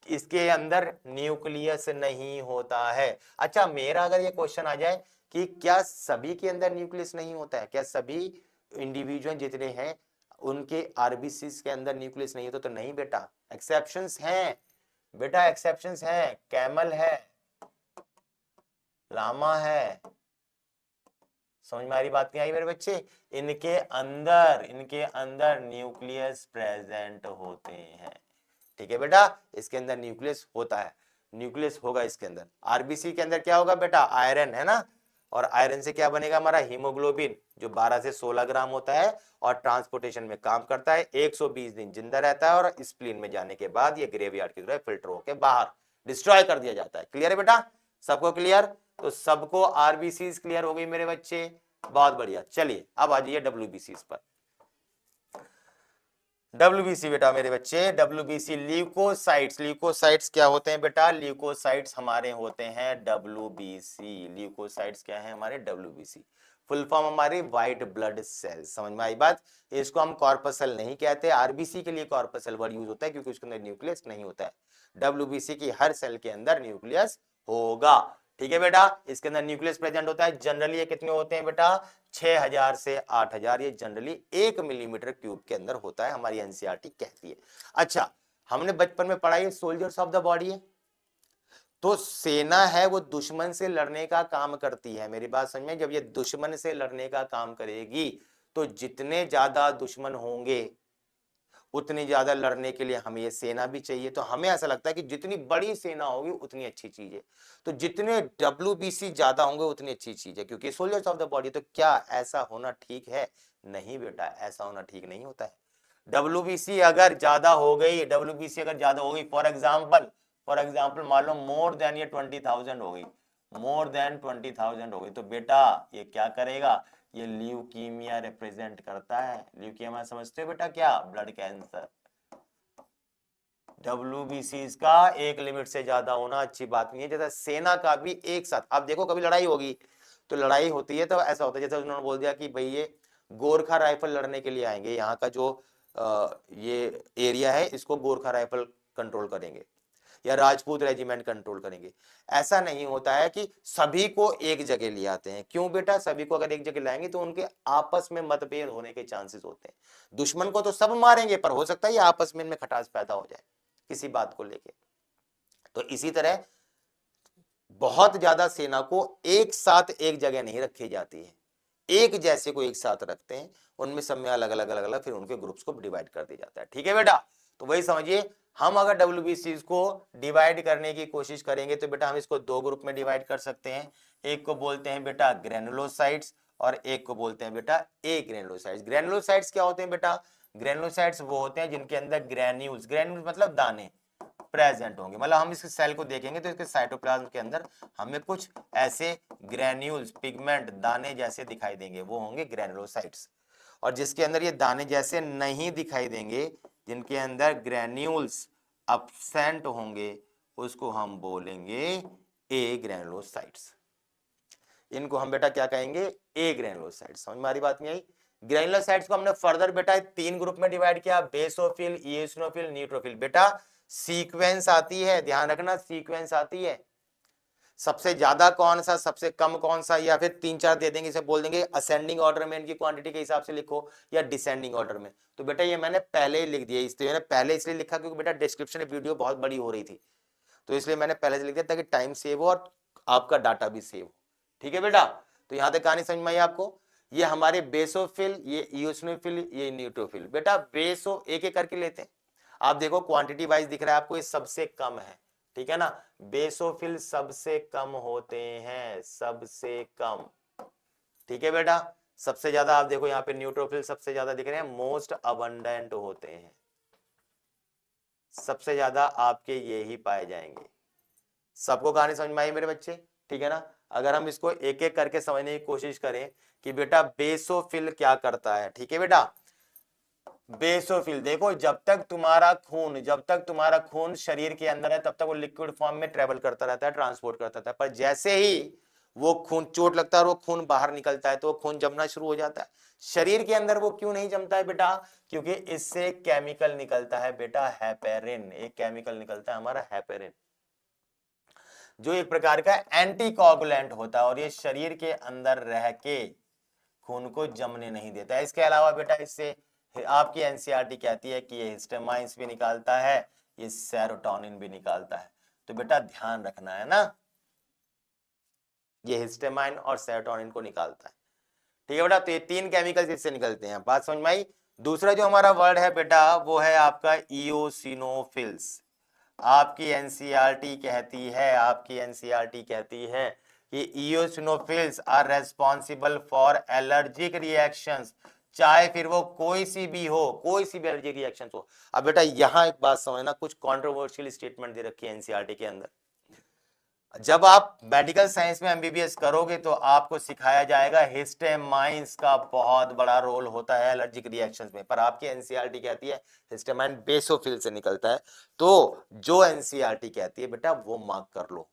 इसके अंदर न्यूक्लियस नहीं होता है। अच्छा, मेरा अगर ये क्वेश्चन आ जाए कि क्या सभी के अंदर न्यूक्लियस नहीं होता है, क्या सभी इंडिविजुअल जितने हैं उनके आरबीसी के अंदर न्यूक्लियस नहीं होता, तो नहीं बेटा, एक्सेप्शंस हैं बेटा, एक्सेप्शंस हैं। कैमल है, लामा है, समझ में आ रही बात नहीं आई मेरे बच्चे। इनके अंदर न्यूक्लियस प्रेजेंट होते हैं। ठीक है बेटा, इसके अंदर न्यूक्लियस होता है, न्यूक्लियस होगा इसके अंदर। आरबीसी के अंदर क्या होगा बेटा, आयरन है ना, और आयरन से क्या बनेगा हमारा हीमोग्लोबिन, जो 12 से 16 ग्राम होता है और ट्रांसपोर्टेशन में काम करता है। 120 दिन जिंदा रहता है और स्प्लीन में जाने के बाद ये ग्रेवयार्ड की तरह फिल्टर होकर बाहर डिस्ट्रॉय कर दिया जाता है। क्लियर है बेटा, सबको क्लियर। तो सबको आरबीसी क्लियर हो गई मेरे बच्चे, बहुत बढ़िया। चलिए अब आ जाइए डब्ल्यूबीसी पर। डब्ल्यूबीसी बेटा मेरे बच्चे, डब्ल्यूबीसी ल्यूकोसाइट्स। ल्यूकोसाइट्स क्या होते हैं बेटा, ल्यूकोसाइट्स हमारे होते हैं डब्ल्यूबीसी। ल्यूकोसाइट्स क्या है हमारे, डब्ल्यूबीसी। फुल फॉर्म हमारी व्हाइट ब्लड सेल्स। समझ में आई बात। इसको हम कॉर्पसल नहीं कहते, आरबीसी के लिए कॉर्पसल वर्ड यूज होता है क्योंकि उसके अंदर न्यूक्लियस नहीं होता है। डब्ल्यूबीसी की हर सेल के अंदर न्यूक्लियस होगा। ठीक है बेटा, इसके अंदर न्यूक्लियस प्रेजेंट होता है। जनरली ये कितने होते हैं बेटा, 6000 से 8000। ये जनरली 1 मिलीमीटर क्यूब के अंदर होता है, हमारी एनसीईआरटी कहती है। अच्छा, हमने बचपन में पढ़ा है सोल्जर्स ऑफ द बॉडी है, तो सेना है वो दुश्मन से लड़ने का काम करती है। मेरी बात समझ में, जब ये दुश्मन से लड़ने का काम करेगी तो जितने ज्यादा दुश्मन होंगे उतनी ज्यादा लड़ने के लिए हमें ये सेना भी चाहिए। तो हमें ऐसा लगता है कि जितनी बड़ी सेना होगी उतनी अच्छी चीज है, तो जितने डब्ल्यूबीसी ज्यादा होंगे उतनी अच्छी चीज है, क्योंकि सोल्जर्स ऑफ द बॉडी। तो क्या ऐसा होना ठीक है, नहीं बेटा, ऐसा होना ठीक नहीं होता है। डब्ल्यूबीसी अगर ज्यादा हो गई, डब्ल्यूबीसी अगर ज्यादा हो गई, फॉर एग्जाम्पल मान लो मोर देन ये 20,000 हो गई, मोर देन 20,000 हो गई, तो बेटा ये क्या करेगा, ये ल्यूकीमिया रिप्रेजेंट करता है। ल्यूकीमिया समझते हो बेटा, क्या, ब्लड कैंसर। डब्ल्यूबीसी का एक लिमिट से ज्यादा होना अच्छी बात नहीं है। जैसे सेना का भी एक साथ, अब देखो कभी लड़ाई होगी तो लड़ाई होती है तो ऐसा होता है, जैसे उन्होंने बोल दिया कि भाई ये गोरखा राइफल लड़ने के लिए आएंगे, यहाँ का जो ये एरिया है इसको गोरखा राइफल कंट्रोल करेंगे या राजपूत रेजिमेंट कंट्रोल करेंगे। ऐसा नहीं होता है कि सभी को एक जगह ले आते हैं। क्यों बेटा, सभी को अगर एक जगह लाएंगे तो उनके आपस में मतभेद होने के चांसेस होते हैं। दुश्मन को तो सब मारेंगे पर हो सकता है ये आपस में इनमें खटास पैदा हो जाए किसी बात को लेके। तो इसी तरह बहुत ज्यादा सेना को एक साथ एक जगह नहीं रखी जाती है, एक जैसे को एक साथ रखते हैं, उनमें सब में अलग अलग फिर उनके ग्रुप्स को डिवाइड कर दिया जाता है। ठीक है बेटा, तो वही समझिए, हम अगर डब्ल्यूबीसी को डिवाइड करने की कोशिश करेंगे तो बेटा हम इसको दो ग्रुप में डिवाइड कर सकते हैं। एक को बोलते हैं बेटा ग्रेनुलोसाइट्स और एक को बोलते हैं बेटा ए ग्रेनुलोसाइट्स। ग्रेनुलोसाइट्स क्या होते हैं बेटा, ग्रेनुलोसाइट्स वो होते हैं जिनके अंदर ग्रेन्यूल्स, ग्रेन्यूल्स मतलब दाने प्रेजेंट होंगे। मतलब हम इस सेल को देखेंगे तो इसके साइटोप्लाज्म के अंदर हमें कुछ ऐसे ग्रेन्यूल्स, पिगमेंट, दाने जैसे दिखाई देंगे, वो होंगे ग्रेनुलोसाइट्स। और जिसके अंदर ये दाने जैसे नहीं दिखाई देंगे, जिनके अंदर ग्रेन्यूल्स अब्सेंट होंगे, उसको हम बोलेंगे ए ग्रेनुलोसाइट्स। इनको हम बेटा क्या कहेंगे, ए ग्रेनुलोसाइट्स। समझ में हमारी बात नहीं आई। ग्रेनुलोसाइट्स को हमने फर्दर बेटा 3 ग्रुप में डिवाइड किया, बेसोफिल, इओसिनोफिल, न्यूट्रोफिल। बेटा सीक्वेंस आती है, ध्यान रखना सीक्वेंस आती है, सबसे ज्यादा कौन सा, सबसे कम कौन सा, या फिर 3-4 दे देंगे, इसे बोल देंगे असेंडिंग ऑर्डर में इनकी क्वांटिटी के हिसाब से लिखो या डिसेंडिंग ऑर्डर में। तो बेटा ये मैंने पहले ही लिख दिया, इसलिए मैंने पहले इसलिए लिखा क्योंकि बेटा डिस्क्रिप्शन वीडियो बहुत बड़ी हो रही थी, तो इसलिए मैंने पहले से लिख दिया ताकि टाइम सेव हो और आपका डाटा भी सेव हो। ठीक है बेटा, तो यहां तक कहानी समझ में आई आपको। ये हमारे बेसोफिल, ये इओसिनोफिल, ये न्यूट्रोफिल। बेटा बेसो एक एक करके लेते हैं। आप देखो क्वांटिटी वाइज दिख रहा है आपको, ये सबसे कम है, ठीक है ना। बेसोफिल सबसे कम होते हैं, सबसे कम, ठीक है बेटा। सबसे ज्यादा आप देखो यहाँ पे न्यूट्रोफिल सबसे ज्यादा दिख रहे हैं, मोस्ट अबंडेंट होते हैं, सबसे ज्यादा आपके ये ही पाए जाएंगे। सबको कहानी समझ में आई मेरे बच्चे, ठीक है ना। अगर हम इसको एक एक करके समझने की कोशिश करें कि बेटा बेसोफिल क्या करता है, ठीक है बेटा। बेसोफिल देखो, जब तक तुम्हारा खून शरीर के अंदर है तब तक वो लिक्विड फॉर्म में ट्रेवल करता रहता है, ट्रांसपोर्ट करता रहता है। पर जैसे ही वो खून चोट लगता है और वो खून बाहर निकलता है तो वो खून जमना शुरू हो जाता है। शरीर के अंदर वो क्यों नहीं जमता है बेटा? क्योंकि इससे केमिकल निकलता है बेटा, हेपेरिन। एक केमिकल निकलता है हमारा हेपेरिन, जो एक प्रकार का एंटीकोगुलेंट होता है और ये शरीर के अंदर रह के खून को जमने नहीं देता है। इसके अलावा बेटा इससे आपकी एनसीईआरटी कहती है कि ये हिस्टामाइंस भी निकालता है, ये सेरोटोनिन भी निकालता है। तो बेटा ध्यान रखना है ना, ये हिस्टामाइन और सेरोटोनिन को निकालता है, ठीक है बेटा। तो ये तीन केमिकल्स इससे निकलते हैं, बात समझ में आई। दूसरा जो हमारा वर्ड है बेटा वो है आपका इओसिनोफिल्स। आपकी एनसीईआरटी कहती है कि eosinophils are responsible for allergic reactions, चाहे फिर वो कोई सी भी एलर्जिक रिएक्शंस हो। अब बेटा यहां एक बात समझना, कुछ कंट्रोवर्शियल स्टेटमेंट दे रखी है एनसीईआरटी के अंदर। जब आप मेडिकल साइंस में एमबीबीएस करोगे तो आपको सिखाया जाएगा हिस्टामाइंस का बहुत बड़ा रोल होता है एलर्जिक रिएक्शंस में, पर आपकी एनसीईआरटी कहती है हिस्टामाइन बेसोफिल से निकलता है। तो जो एनसीईआरटी कहती है बेटा वो मार्क कर लो,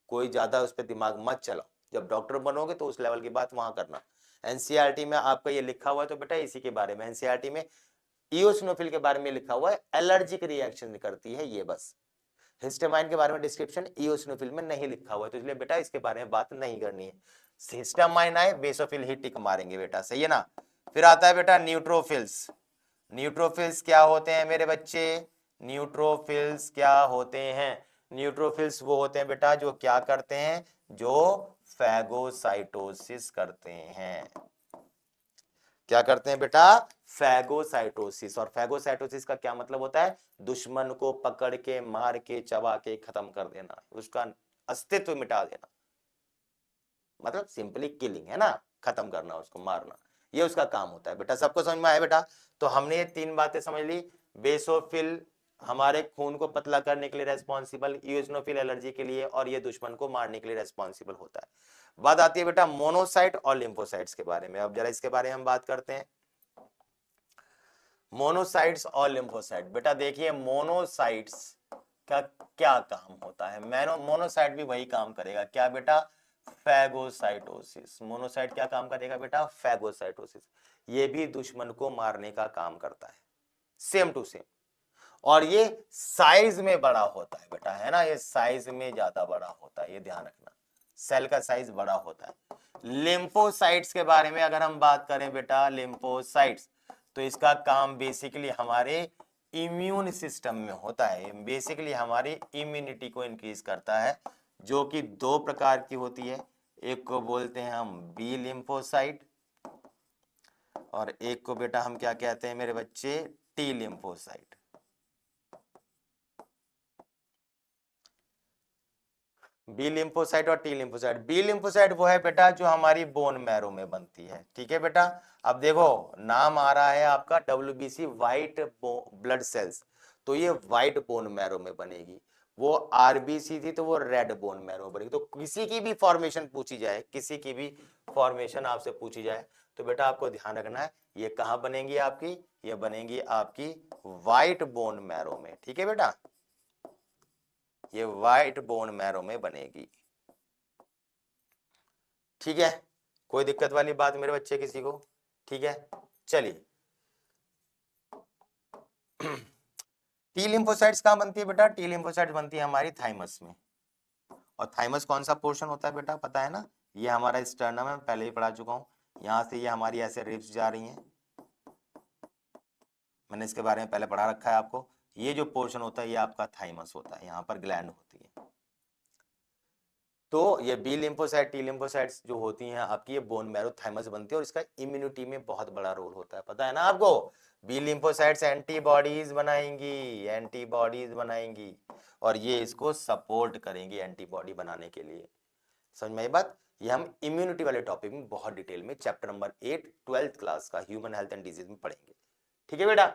कोई ज्यादा उस पर दिमाग मत चलाओ। जब डॉक्टर बनोगे तो उस लेवल की बात वहां करना। एनसीईआरटी में आपका ये लिखा हुआ है तो बेटा इसी के बारे में, एनसीईआरटी में इओसिनोफिल के बारे में लिखा हुआ है, एलर्जिक रिएक्शन करती है ये, बस। हिस्टामाइन के बारे में डिस्क्रिप्शन इओसिनोफिल में नहीं लिखा हुआ है, तो इसलिए बेटा इसके बारे में बात नहीं करनी है। हिस्टामाइन आए बेसोफिल ही टिक मारेंगे बेटा, सही है ना। फिर आता है बेटा न्यूट्रोफिल्स। न्यूट्रोफिल्स क्या होते हैं मेरे बच्चे? न्यूट्रोफिल्स क्या होते हैं? न्यूट्रोफिल्स वो होते हैं बेटा जो क्या करते हैं, जो फैगोसाइटोसिस करते हैं। क्या करते हैं बेटा? फैगोसाइटोसिस। और फैगोसाइटोसिस का क्या मतलब होता है? दुश्मन को पकड़ के, मार के, चबा के खत्म कर देना, उसका अस्तित्व मिटा देना, मतलब सिंपली किलिंग है ना, खत्म करना, उसको मारना, ये उसका काम होता है बेटा। सबको समझ में आया बेटा? तो हमने ये तीन बातें समझ ली। बेसोफिल हमारे खून को पतला करने के लिए रेस्पॉन्सिबल, इओसिनोफिल एलर्जी के लिए, और ये दुश्मन को मारने के लिए रेस्पॉन्सिबल होता है। बात आती है बेटा मोनोसाइट और लिम्फोसाइट्स के बारे में। अब जरा इसके बारे में हम बात करते हैं, मोनोसाइट्स और लिम्फोसाइट। बेटा देखिए मोनोसाइट्स का क्या काम होता है, मोनोसाइट भी वही काम करेगा, क्या बेटा? फैगोसाइटोसिस। मोनोसाइट क्या काम करेगा बेटा? फैगोसाइटोसिस। ये भी दुश्मन को मारने का काम करता है, सेम टू सेम। और ये साइज में बड़ा होता है बेटा, है ना, ये साइज में ज्यादा बड़ा होता है, ये ध्यान रखना, सेल का साइज बड़ा होता है। लिम्फोसाइट्स के बारे में अगर हम बात करें बेटा, लिम्फोसाइट्स, तो इसका काम बेसिकली हमारे इम्यून सिस्टम में होता है, बेसिकली हमारी इम्यूनिटी को इंक्रीज करता है, जो कि दो प्रकार की होती है। एक को बोलते हैं हम बी लिम्फोसाइट, और एक को बेटा हम क्या कहते हैं मेरे बच्चे? T lymphocyte. बी लिम्फोसाइट और टी लिम्फोसाइट। बी लिम्फोसाइट वो है बेटा जो हमारी बोन मैरो में बनती है, ठीक है बेटा। अब देखो नाम आ रहा है आपका WBC, व्हाइट ब्लड सेल्स, तो ये व्हाइट बोन मैरो में बनेगी। वो RBC थी तो वो रेड बोन मैरो बनेगी। तो किसी की भी फॉर्मेशन पूछी जाए, किसी की भी फॉर्मेशन आपसे पूछी जाए तो बेटा आपको ध्यान रखना है ये कहाँ बनेगी आपकी? ये बनेगी आपकी व्हाइट बोन मैरो में, ठीक है बेटा, ये व्हाइट बोन मैरो में बनेगी, ठीक है। कोई दिक्कत वाली बात मेरे बच्चे किसी को? ठीक है, चलिए। टी लिम्फोसाइट्स कहां बनती है बेटा? टी लिम्फोसाइट्स बनती है हमारी थाइमस में। और थाइमस कौन सा पोर्शन होता है बेटा, पता है ना? ये हमारा स्टर्नम है, पहले ही पढ़ा चुका हूं। यहां से ये हमारी ऐसे रिब्स जा रही हैं, मैंने इसके बारे में पहले पढ़ा रखा है आपको। ये जो पोर्शन होता है ये आपका थाइमस होता है, यहाँ पर ग्लैंड होती है। तो ये बी लिम्फोसाइट, टी लिम्फोसाइट्स जो होती हैं आपकी, ये बोन मैरो थाइमस बनती है और इसका इम्यूनिटी में बहुत बड़ा रोल होता है, पता है ना आपको। बी लिम्फोसाइट्स एंटीबॉडीज बनाएंगी, एंटीबॉडीज बनाएंगी और ये इसको सपोर्ट करेंगी एंटीबॉडी बनाने के लिए। समझ में आई बात। ये हम इम्यूनिटी वाले टॉपिक में बहुत डिटेल में चैप्टर नंबर 8 12th क्लास का ह्यूमन हेल्थ एंड डिजीज में पढ़ेंगे। ठीक है बेटा,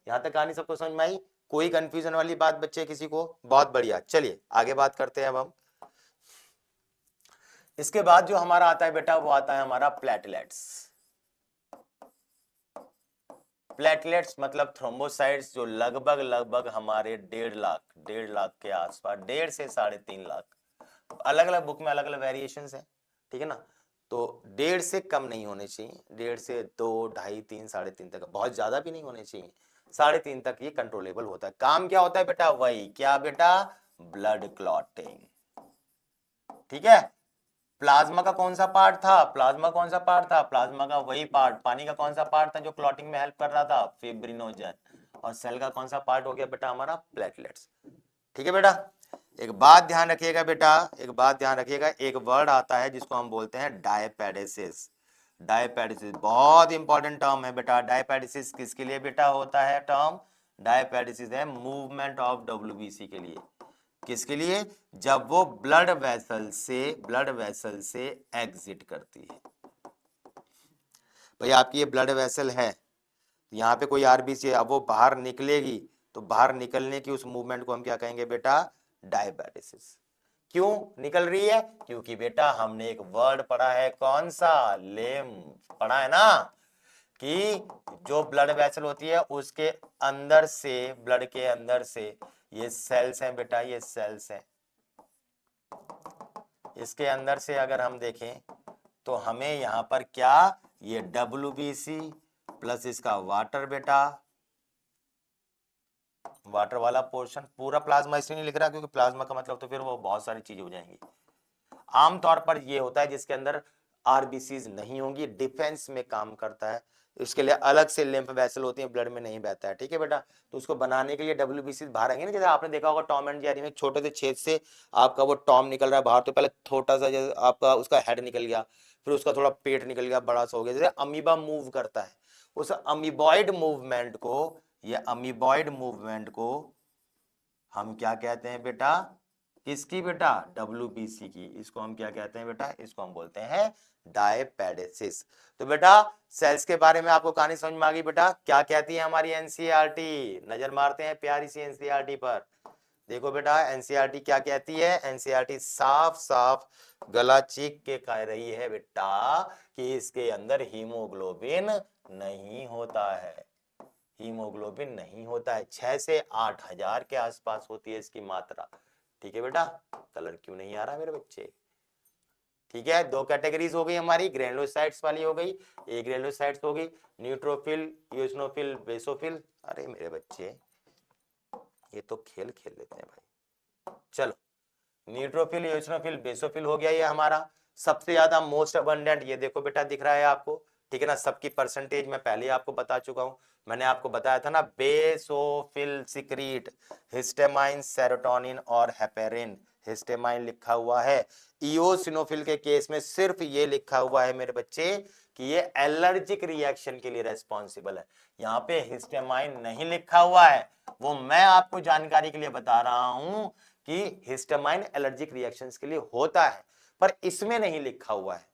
यहां तक कहानी सबको समझ में आई? कोई कंफ्यूजन वाली बात बच्चे किसी को? बहुत बढ़िया, चलिए आगे बात करते हैं अब हम। इसके बाद जो हमारा आता है बेटा, वो आता है हमारा प्लेटलेट्स। प्लेटलेट्स मतलब थ्रोम्बोसाइट्स, जो लगभग लगभग हमारे 1.5 लाख के आसपास, 1.5 से 3.5 लाख। अलग अलग बुक में अलग अलग वेरिएशंस हैं, ठीक है ना। तो 1.5 से कम नहीं होने चाहिए, 1.5 से 2, 2.5, 3, 3.5 तक, बहुत ज्यादा भी नहीं होने चाहिए, 3.5 तक ये कंट्रोलेबल होता है। काम क्या होता है बेटा? वही क्या बेटा? Blood clotting. ठीक है। प्लाज्मा का कौन सा पार्ट था? प्लाज्मा कौन सा पार्ट था? प्लाज्मा का वही पार्ट। पानी का कौन सा पार्ट था जो क्लॉटिंग में हेल्प कर रहा था? फिब्रिनोजन। और सेल का कौन सा पार्ट हो गया बेटा? हमारा प्लेटलेट्स। ठीक है बेटा, एक बात ध्यान रखिएगा बेटा, एक बात ध्यान रखिएगा, एक वर्ड आता है जिसको हम बोलते हैं डायपेडेसिस। डायपेडेसिस बहुत इंपॉर्टेंट टर्म है बेटा। डायपेडेसिस किसके लिए बेटा होता है टर्म? डायपेडेसिस है मूवमेंट ऑफ डब्ल्यूबीसी के लिए। किसके लिए? जब वो ब्लड वेसल से एग्जिट करती है। भाई आपकी ये ब्लड वेसल है, यहाँ पे कोई आरबीसी है, अब वो बाहर निकलेगी, तो बाहर निकलने की उस मूवमेंट को हम क्या कहेंगे बेटा? डायपेटिस। क्यों निकल रही है? क्योंकि बेटा हमने एक वर्ड पढ़ा है, कौन सा? लिम्फ पढ़ा है ना, कि जो ब्लड वेसल होती है उसके अंदर से, ब्लड के अंदर से ये सेल्स हैं बेटा, ये सेल्स हैं। इसके अंदर से अगर हम देखें तो हमें यहां पर क्या, ये WBC प्लस इसका वाटर बेटा, वाटर वाला पोर्शन। पूरा प्लाज्मा इसलिए नहीं लिख रहा क्योंकि प्लाज्मा का मतलब तो फिर वो बहुत सारी चीजें हो जाएंगी। आमतौर पर ये होता है जिसके अंदर आरबीसीज नहीं होंगी, डिफेंस में काम करता है, इसके लिए अलग से लिम्फ वेसल होती है, ब्लड में नहीं बहता है। ठीक है बेटा, तो उसको बनाने के लिए WBC बाहर आएंगे ना, जैसे आपने देखा होगा टॉम एंड जेरी में, छोटे से छेद से आपका वो टॉम निकल रहा है बाहर, तो पहले छोटा सा जैसे आपका उसका हेड निकल गया, फिर उसका थोड़ा पेट निकल गया, बड़ा सा हो गया, जैसे अमीबा मूव करता है। उस अमीबॉइड मूवमेंट को, ये अमीबॉइड मूवमेंट को हम क्या कहते हैं बेटा? किसकी बेटा? WBC की। इसको हम क्या कहते हैं बेटा? इसको हम बोलते हैं डायपेडेसिस। तो बेटा सेल्स के बारे में आपको कहानी समझ में आ गई बेटा? क्या कहती है हमारी एनसीईआरटी? नजर मारते हैं प्यारी सी एनसीईआरटी पर। देखो बेटा एनसीईआरटी क्या कहती है? एनसीईआरटी साफ साफ गला चीख के कह रही है बेटा कि इसके अंदर हीमोग्लोबिन नहीं होता है। हीमोग्लोबिन नहीं होता है। 6 से 8 हजार के आसपास होती है इसकी मात्रा। ठीक है बेटा, कलर क्यों नहीं आ रहा मेरे बच्चे? ठीक है, दो कैटेगरीज हो गई हमारी, ग्रेनुलोसाइट्स वाली हो गई, एक ग्रेनुलोसाइट्स हो गई, न्यूट्रोफिल, यूसिनोफिल, बेसोफिल। अरे मेरे बच्चे ये तो खेल खेल लेते हैं भाई। चलो, न्यूट्रोफिल, यूसिनोफिल, बेसोफिल हो गया ये हमारा। सबसे ज्यादा मोस्ट अबंडेंट ये देखो बेटा दिख रहा है आपको, ठीक है ना। सबकी परसेंटेज मैं पहले आपको बता चुका हूं, मैंने आपको बताया था ना, बेसोफिल सिक्रीट हिस्टामाइन, सेरोटोनिन और हेपेरिन। हिस्टामाइन लिखा हुआ है। इओसिनोफिल के केस में सिर्फ ये लिखा हुआ है मेरे बच्चे कि ये एलर्जिक रिएक्शन के लिए रेस्पॉन्सिबल है। यहाँ पे हिस्टामाइन नहीं लिखा हुआ है, वो मैं आपको जानकारी के लिए बता रहा हूं कि हिस्टामाइन एलर्जिक रिएक्शंस के लिए होता है, पर इसमें नहीं लिखा हुआ है।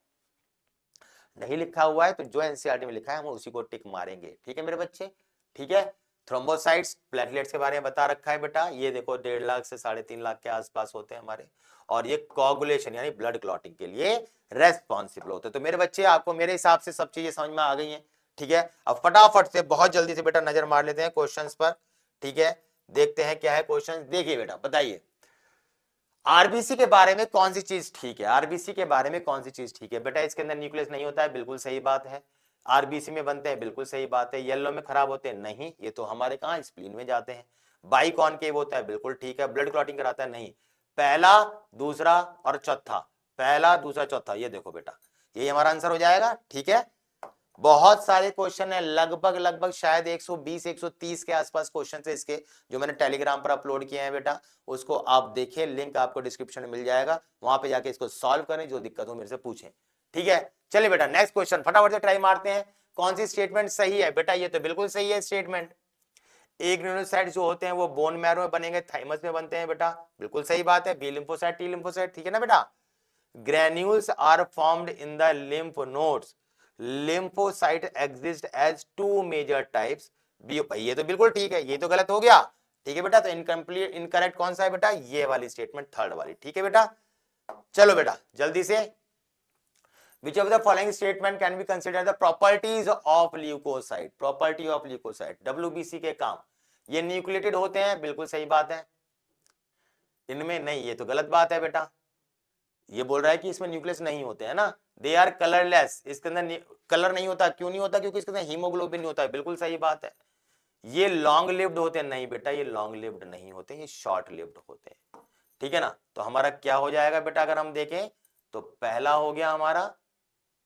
नहीं लिखा हुआ है तो जो एनसीईआरटी में लिखा है हम उसी को टिक मारेंगे। ठीक है मेरे बच्चे, ठीक है। थ्रोम्बोसाइट्स, प्लेटलेट्स के बारे में बता रखा है बेटा, ये देखो 1.5 लाख से 3.5 लाख के आसपास होते हैं हमारे, और ये कोगुलेशन यानी ब्लड क्लॉटिंग के लिए रेस्पॉन्सिबल होते हैं। तो मेरे बच्चे आपको मेरे हिसाब से सब चीजें समझ में आ गई हैं। ठीक है, अब फटाफट से बहुत जल्दी से बेटा नजर मार लेते हैं क्वेश्चंस पर। ठीक है, देखते हैं क्या है क्वेश्चन। देखिए बेटा बताइए, आरबीसी के बारे में कौन सी चीज ठीक है? आरबीसी के बारे में कौन सी चीज ठीक है बेटा? इसके अंदर न्यूक्लियस नहीं होता है, बिल्कुल सही बात है। आरबीसी में बनते हैं, बिल्कुल सही बात है। येलो में खराब होते हैं, नहीं, ये तो हमारे कहां स्प्लीन में जाते हैं। बाई कॉनकेव होता है, बिल्कुल ठीक है। ब्लड क्लॉटिंग कराता है, नहीं। पहला, दूसरा और चौथा, पहला, दूसरा, चौथा, ये देखो बेटा, ये हमारा आंसर हो जाएगा। ठीक है, बहुत सारे क्वेश्चन है, लगभग शायद 120 130 के आसपास क्वेश्चन है इसके, जो मैंने टेलीग्राम पर अपलोड किए हैं बेटा। उसको आप देखिए, लिंक आपको डिस्क्रिप्शन में मिल जाएगा, वहां पे जाके इसको सॉल्व करें, जो दिक्कत हो मेरे से पूछें। ठीक है, चलिए बेटा नेक्स्ट क्वेश्चन फटाफट से ट्राई मारते हैं। कौन सी स्टेटमेंट सही है बेटा? ये तो बिल्कुल सही है स्टेटमेंट। एक ग्रेनुलोसाइट जो होते हैं वो बोन मैरो में बनेंगे, थाइमस में बनते हैं बेटा, बिल्कुल सही बात है। बी लिम्फोसाइट, टी लिम्फोसाइट, ठीक है ना बेटा। Granules are formed in the lymph nodes, lymphocyte exist as two major types। ये तो बिल्कुल ठीक है, ये तो गलत हो गया। ठीक है बेटा, तो इनकम्प्लीट इनकरेक्ट कौन सा है बेटा? ये वाली स्टेटमेंट, थर्ड वाली। ठीक है बेटा, चलो बेटा जल्दी से। Which of the following statement can be considered the properties of leukocyte? Property of leukocyte, WBC के काम। ये न्यूक्लिएटेड होते हैं, बिल्कुल सही बात है। इनमें नहीं, ये तो गलत बात है बेटा। ये बोल रहा है कि इसमें न्यूक्लियस नहीं होते हैं ना। दे आर कलरलेस, इसके अंदर कलर नहीं होता। क्यों नहीं होता? क्योंकि इसके अंदर हीमोग्लोबिन नहीं होता है, बिल्कुल सही बात है। ये लॉन्ग लिव्ड होते हैं, नहीं बेटा ये लॉन्ग लिव्ड नहीं होते, ये शॉर्ट लिव्ड होते हैं। ठीक है ना, तो हमारा क्या हो जाएगा बेटा? अगर हम देखें तो पहला हो गया हमारा,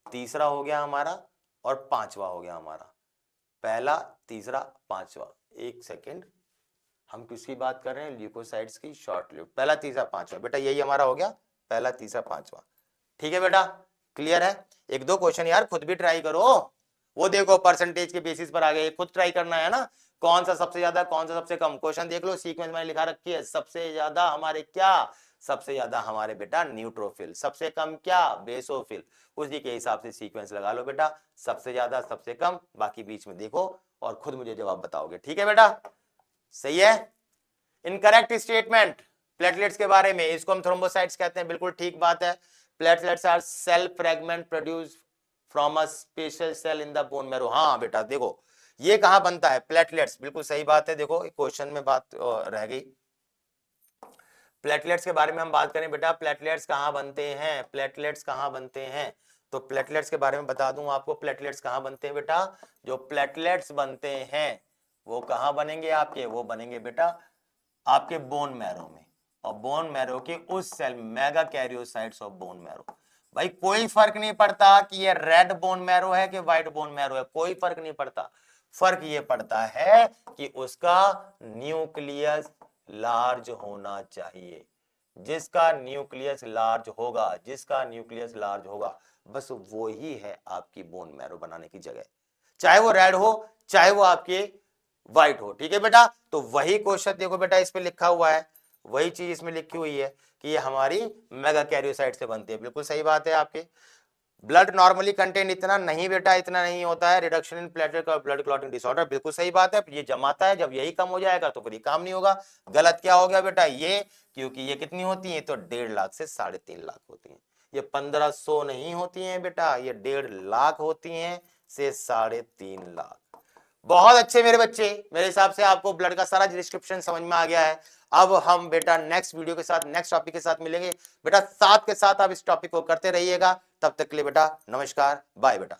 तीसरा हो गया हमारा, और पांचवा हो गया हमारा। पहला, तीसरा, पांचवा। एक सेकेंड, हम किसकी बात कर रहे हैं? ल्यूकोसाइट्स की, शॉर्ट लिव्ड। पहला, तीसरा, पांचवा बेटा, यही हमारा हो गया, पहला, तीसरा, पांचवा। ठीक है बेटा, क्लियर है। एक दो क्वेश्चन यार खुद भी ट्राई करो, वो देखो परसेंटेज के बेसिस पर आ गए, खुद ट्राई करना है ना। कौन सा सबसे ज्यादा, कौन सा सबसे कम, क्वेश्चन देख लो, सीक्वेंस मैंने लिखा रखी है। सबसे ज्यादा हमारे क्या? सबसे ज्यादा हमारे बेटा न्यूट्रोफिल, सबसे कम क्या? बेसोफिल। उसी के हिसाब से सीक्वेंस लगा लो बेटा, सबसे ज्यादा, सबसे कम, बाकी बीच में देखो और खुद मुझे जवाब बताओगे। ठीक है बेटा, सही है। इनकरेक्ट स्टेटमेंट प्लेटलेट्स के बारे में, इसको हम थ्रोम्बोसाइट्स कहते हैं, बिल्कुल ठीक बात है। Platelets are cell fragment produce from a special cell in the bone marrow. हाँ बेटा देखो, ये कहां बनता है? प्लेटलेट्स, बिल्कुल सही बात है। देखो क्वेश्चन में बात रह गई, प्लेटलेट्स के बारे में हम बात करें बेटा। प्लेटलेट्स कहां बनते हैं? प्लेटलेट्स कहां बनते हैं? तो प्लेटलेट्स के बारे में बता दूं आपको, प्लेटलेट्स कहां बनते हैं बेटा? जो प्लेटलेट्स बनते हैं वो कहां बनेंगे आपके? वो बनेंगे बेटा आपके बोन मैरो में, और बोन मैरो के उस cell, megakaryocytes of bone marrow. भाई कोई फर्क नहीं पड़ता कि ये रेड बोन मैरो है कि व्हाइट बोन मैरो है, कोई फर्क नहीं पड़ता। फर्क ये पड़ता है कि उसका न्यूक्लियस लार्ज होना चाहिए। जिसका न्यूक्लियस लार्ज होगा, जिसका न्यूक्लियस लार्ज होगा, बस वो ही है आपकी बोन मैरो बनाने की जगह, चाहे वो रेड हो चाहे वो आपके व्हाइट हो। ठीक है बेटा, तो वही क्वेश्चन देखो बेटा इस पे लिखा हुआ है, वही चीज इसमें लिखी हुई है कि ये हमारी मेगा कैरियोसाइट से बनती है, बिल्कुल सही बात है आपके। ब्लड नॉर्मली कंटेन इतना नहीं बेटा, इतना नहीं होता है। रिडक्शन इन प्लेटलेट और ब्लड क्लॉटिंग डिसऑर्डर, बिल्कुल सही बात है। ये जमाता है, जब यही कम हो जाएगा तो फिर ये काम नहीं होगा। गलत क्या हो गया बेटा? ये, क्योंकि ये कितनी होती है? तो 1.5 लाख से 3.5 लाख होती है। ये 1500 नहीं होती है बेटा, ये 1.5 लाख होती है से 3.5 लाख। बहुत अच्छे मेरे बच्चे, मेरे हिसाब से आपको ब्लड का सारा डिस्क्रिप्शन समझ में आ गया है। अब हम बेटा नेक्स्ट वीडियो के साथ, नेक्स्ट टॉपिक के साथ मिलेंगे बेटा। साथ के साथ आप इस टॉपिक को करते रहिएगा। तब तक के लिए बेटा नमस्कार, बाय बेटा।